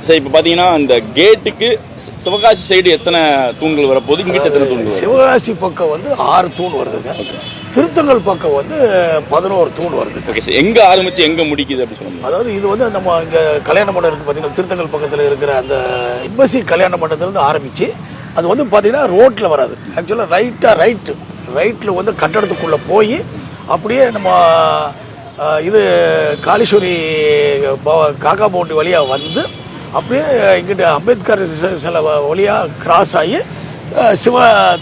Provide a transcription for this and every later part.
Sir இப்போ பார்த்தீங்கன்னா இந்த கேட்டுக்கு சிவகாசி சைடு எத்தனை தூண்கள் வரப்போகுது, இங்கிட்ட எத்தனை தூண்கள்? சிவகாசி பக்கம் வந்து 6 தூண் வருதுங்க. திருத்தங்கல் பக்கம் வந்து 11 தூண் வருது. ஓகே சார், எங்கே ஆரம்பிச்சு எங்கே முடிக்குது அப்படி சொல்லுங்க. அதாவது இது வந்து நம்ம இங்கே கல்யாண மண்டபம் இருக்குது பார்த்தீங்கன்னா, திருத்தங்கல் பக்கத்தில் இருக்கிற அந்த எம்பசி கல்யாண மண்டபத்திலேருந்து ஆரம்பித்து அது வந்து பார்த்தீங்கன்னா ரோட்டில் வராது. ஆக்சுவலாக ரைட்டில் வந்து கட்டடத்துக்குள்ளே போய் அப்படியே நம்ம இது காளீஸ்வரி காக்கா பவுண்டி வழியாக வந்து அப்படியே இங்கிட்ட அம்பேத்கர் சில வழியாக கிராஸ் ஆகி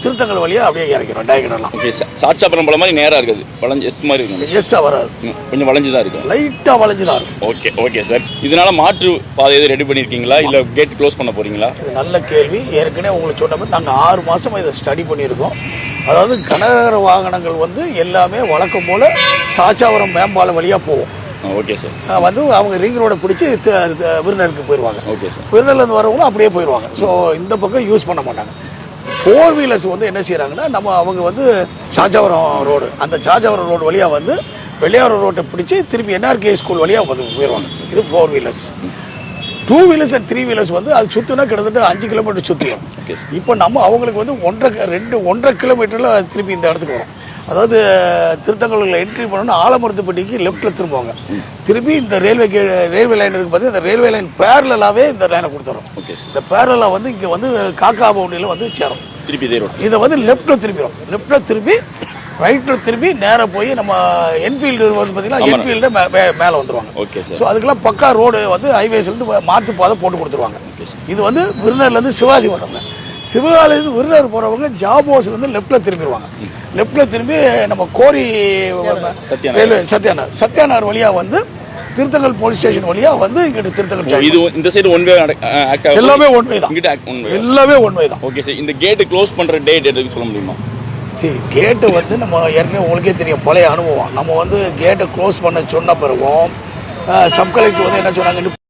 திருத்தங்கல் வழியாக அப்படியே இறக்கிறோம் டயக்ராம்லாம். ஓகே சார், சாட்சாபுரம் போல மாதிரி நேராக இருக்குது, வளைஞ்சு எஸ் மாதிரி இருக்கு. எஸ்ஸாக வராது, கொஞ்சம் வளைஞ்சு தான் இருக்கும், லைட்டாக வளைஞ்சு தான் இருக்கும். Okay sir. இதனால மாற்று பாதை எதுவும் ரெடி பண்ணியிருக்கீங்களா, இல்லை கேட் க்ளோஸ் பண்ண போகிறீங்களா? இது நல்ல கேள்வி. ஏற்கனவே உங்களுக்கு சொன்ன மாதிரி நாங்கள் 6 மாதமாக இதை ஸ்டடி பண்ணியிருக்கோம். அதாவது கனரக வாகனங்கள் வந்து எல்லாமே வழக்கம் போல் சாச்சாவரம் மேம்பாலம் வழியாக போவோம். Okay sir. வந்து அவங்க ரிங் ரோடை பிடிச்சி விருந்தருக்கு போயிடுவாங்க. Okay sir. விருந்திலேருந்து வரவங்களும் அப்படியே போயிடுவாங்க. ஸோ இந்த பக்கம் யூஸ் பண்ண மாட்டாங்க. 4 வீலர்ஸ் வந்து என்ன செய்கிறாங்கன்னா, அவங்க வந்து சாச்சாவரம் ரோடு, அந்த சாச்சாவரம் ரோடு வழியாக வந்து வெள்ளையாரம் ரோட்டை பிடிச்சி திருப்பி என்ஆர்கே ஸ்கூல் வழியாக வந்து போயிடுவாங்க. இது 4 வீலர்ஸ். 2 வீலர்ஸ் அண்ட் 3 வீலர்ஸ் வந்து அது சுற்றுனா கிட்டத்தட்ட 5 கிலோமீட்டர் சுற்றிடும். இப்போ நம்ம அவங்களுக்கு வந்து 1.5 கிலோமீட்டரில் திருப்பி இந்த இடத்துக்கு வரும். அதாவது திருத்தங்கல்ல என்ட்ரி பண்ணணும்னா ஆலமரத்துப்பட்டிக்கு லெஃப்ட்டில் திரும்புவாங்க. திருப்பி இந்த ரயில்வே லைன் இருக்குது பார்த்தீங்கன்னா, இந்த ரயில்வே லைன் பேரலாகவே இந்த லைனை கொடுத்துரும். இந்த பேரலாக வந்து இங்கே வந்து காக்கா பவுண்டியில் வந்து சேரும். திருப்பி இதை வந்து லெஃப்ட்டில் திரும்பிடும். லெஃப்ட்டில் திரும்பி ரைட்டில் திரும்பி நேராக போய் நம்ம என்ஃபீல்டு வந்து பார்த்தீங்கன்னா என்ஃபீல்டு மேலே வந்துடுவாங்க. Okay sir. ஸோ அதுக்கெல்லாம் பக்கா ரோடு வந்து ஹைவேஸ்லேருந்து மாற்று பாதை போட்டு கொடுத்துருவாங்க. இது வந்து விருதுநகர்லேருந்து சிவாஜி வர்றவங்க, சிவகாசிலேருந்து விருதுநகர் போகிறவங்க ஜாபோஸ்லேருந்து லெஃப்ட்டில் திரும்பிடுவாங்க. லெஃப்ட்டில் திரும்பி நம்ம கோரி ரயில்வே சத்யாநகர் வழியாக வந்து திருத்தங்கல் போலீஸ் ஸ்டேஷன் வழியாக வந்து இங்கிட்ட திருத்தங்கல். இது இந்த சைடு ஒன் வே எல்லாமே ஒன் வே தான், எல்லாமே ஒன் வே தான். Okay sir. இந்த கேட்டு க்ளோஸ் பண்ணுற டேட் எதுக்கு சொல்ல முடியுமா? சரி, கேட்டு வந்து நம்ம ஏற்கனவே உங்களுக்கே தெரியும், பழைய அனுபவம். நம்ம வந்து கேட்டை க்ளோஸ் பண்ண சொன்ன பிறகும் சப் கலெக்டர் வந்து என்ன சொன்னாங்க,